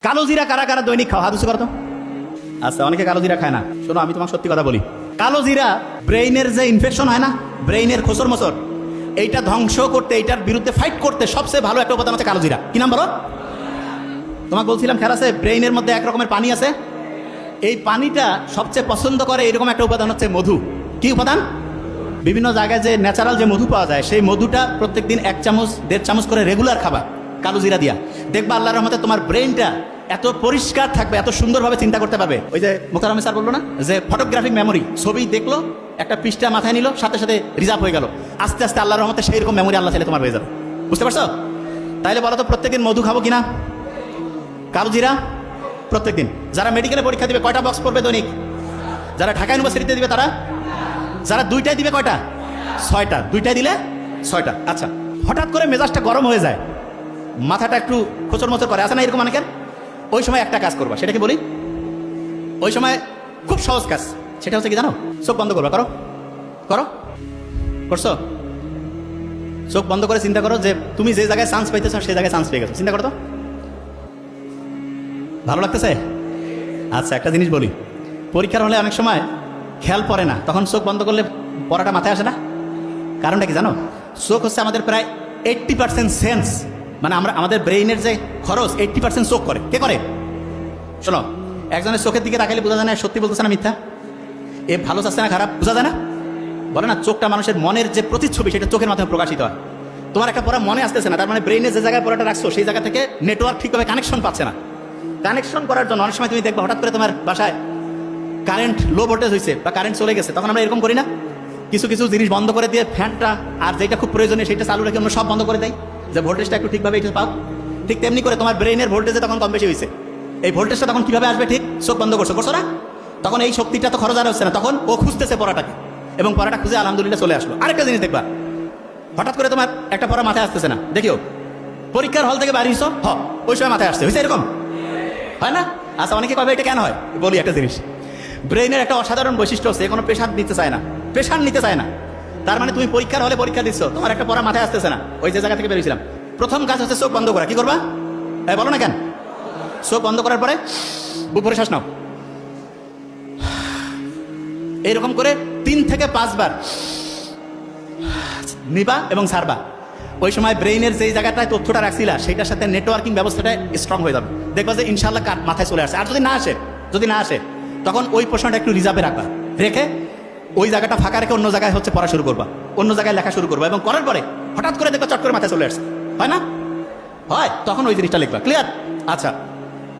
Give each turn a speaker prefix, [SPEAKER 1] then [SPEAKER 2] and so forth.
[SPEAKER 1] কালো জিরা কারা কারা দৈনিক খাও? হাত উঁচু করো তো। আচ্ছা, অনেকে কালো জিরা খায় না। শোনো, আমি তোমাকে সত্যি কথা বলি, কালো জিরা ব্রেইনের যে ইনফেকশন হয় না, ব্রেইনের খোসর মোসর, এইটা ধ্বংস করতে, এইটার বিরুদ্ধে ফাইট করতে সবচেয়ে ভালো একটা উপাদান হচ্ছে কালো জিরা। কি নাম বলো? তোমাকে বলছিলাম, খেয়াল আছে, ব্রেইনের মধ্যে এক রকমের পানি আছে, এই পানিটা সবচেয়ে পছন্দ করে এরকম একটা উপাদান হচ্ছে মধু। কি উপাদান? বিভিন্ন জায়গায় যে ন্যাচারাল যে মধু পাওয়া যায়, সেই মধুটা প্রত্যেকদিন 1 চামচ 1.5 চামচ করে রেগুলার খাবা কালো জিরা দিয়া। দেখবা আল্লাহর রহমতে তোমার ব্রেইনটা এত পরিষ্কার থাকবে, এত সুন্দরভাবে চিন্তা করতে পারবে। ওই যে মোকাররম স্যার বললো না যে ফটোগ্রাফিক মেমোরি, ছবি দেখলো, একটা পৃষ্ঠা মাথায় নিল, সাথে সাথে রিজার্ভ হয়ে গেল। আস্তে আস্তে আল্লাহর রহমতে সেই রকম মেমোরি আল্লাহ চাইলে তোমার হয়ে যাবে। বুঝতে পারছো? তাইলে বলো তো, প্রত্যেকদিন মধু খাবো কিনা? কালো জিরা প্রত্যেকদিন। যারা মেডিকেলে পরীক্ষা দিবে কয়টা বক্স পড়বে দৈনিক? যারা ঢাকা ইউনিভার্সিটিতে দিবে তারা? যারা 2টায় দিবে কয়টা? 6টা। 2টায় দিলে 6টা। আচ্ছা, হঠাৎ করে মেজাজটা গরম হয়ে যায়, মাথাটা একটু খোঁচর মোচর করে, আসে না এরকম অনেকের? ওই সময় একটা কাজ করবা, সেটা কি বলি? ওই সময় খুব সহজ কাজ, সেটা হচ্ছে কি জানো? চোখ বন্ধ করবা। করো করো, করছো? চোখ বন্ধ করে চিন্তা করো যে তুমি যে জায়গায় চান্স পাইতেছো সেই জায়গায় চান্স পেয়ে গেছো। চিন্তা করো তো, ভালো লাগতেছে? আচ্ছা, একটা জিনিস বলি, পরীক্ষার হলে অনেক সময় খেয়াল পড়ে না, তখন চোখ বন্ধ করলে পড়াটা মাথায় আসে না। কারণটা কি জানো? চোখ হচ্ছে আমাদের প্রায় 80% সেন্স, মানে আমরা আমাদের ব্রেইনের যে খরচ 80% চোখ করে। কে করে? শোনো, একজনের চোখের দিকে তাকাইলে বোঝা যায় না সত্যি বলতেছে না মিথ্যা, এ ভালো চাচ্ছে না খারাপ, বোঝা যায় না? বলে না, চোখটা মানুষের মনের যে প্রতিচ্ছবি, সেটা চোখের মাধ্যমে প্রকাশিত হয়। তোমার একটা পড়া মনে আসতেছে না, তার মানে ব্রেইনে যে জায়গায় পড়াটা রাখছো সেই জায়গা থেকে নেটওয়ার্ক ঠিকভাবে কানেকশন পাচ্ছে না। কানেকশন করার জন্য অনেক সময় তুমি দেখবে হঠাৎ করে তোমার বাসায় কারেন্ট লো ভোল্টেজ হয়েছে বা কারেন্ট চলে গেছে, তখন আমরা এরকম করি না, কিছু কিছু জিনিস বন্ধ করে দিয়ে ফ্যানটা আর যেটা খুব প্রয়োজনীয় সেটা চালু রেখে আমরা সব বন্ধ করে দেয়, যে ভোল্টেজটা একটু ঠিকভাবে এটা পাও। ঠিক তেমনি করে তোমার ব্রেইনের ভোল্টেজে তখন কম বেশি হয়েছে, এই ভোল্টেজটা তখন কিভাবে আসবে? ঠিক চোখ বন্ধ করছো, করছো না? তখন এই শক্তিটা তো খরচ আর হচ্ছে না, তখন ও খুঁজতেছে পড়াটাকে, এবং পড়াটা খুঁজে আলহামদুলিল্লাহ চলে আসলো। আরেকটা জিনিস দেখবা, হঠাৎ করে তোমার একটা পড়া মাথায় আসতেছে না, দেখিও পরীক্ষার হল থেকে বাড়ি ওই সময় মাথায় আসছে, হয়েছে এরকম হয় না? আচ্ছা, অনেকে কবে এটা কেন হয়? বলি একটা জিনিস, ব্রেইনের একটা অসাধারণ বৈশিষ্ট্য হচ্ছে কোনো প্রেশার নিতে চায় না, প্রেশার নিতে চায় না। তার মানে তুমি পরীক্ষার হলে পরীক্ষা দিচ্ছ, তোমার একটা পড়া মাথায় আসতেছে না, ওই যে জায়গা থেকে বেরিয়েছিলাম, প্রথম কাজ হচ্ছে চোখ বন্ধ করা। কি করবা? বলো না কেন? চোখ বন্ধ করার পরে বুক ভরে শ্বাস নাও, এইরকম করে 3 থেকে 5 বার নিবা এবং ছাড়বা। ওই সময় ব্রেইনের যেই জায়গাটায় তথ্যটা রাখছিলা সেটার সাথে নেটওয়ার্কিং ব্যবস্থাটা স্ট্রং হয়ে যাবে। দেখবা যে ইনশাল্লাহ মাথায় চলে আসে। আর যদি না আসে তখন ওই প্রশ্নটা একটু রিজার্ভে রাখবা, রেখে ওই জায়গাটা ফাঁকা রেখে অন্য জায়গায় হচ্ছে পড়া শুরু করবা, অন্য জায়গায় লেখা শুরু করবা, এবং করার পরে হঠাৎ করে দেখবা চট করে মাথায় চলে আসছে, হয় না? হয়, তখন ওই জিনিসটা লিখবা। ক্লিয়ার? আচ্ছা।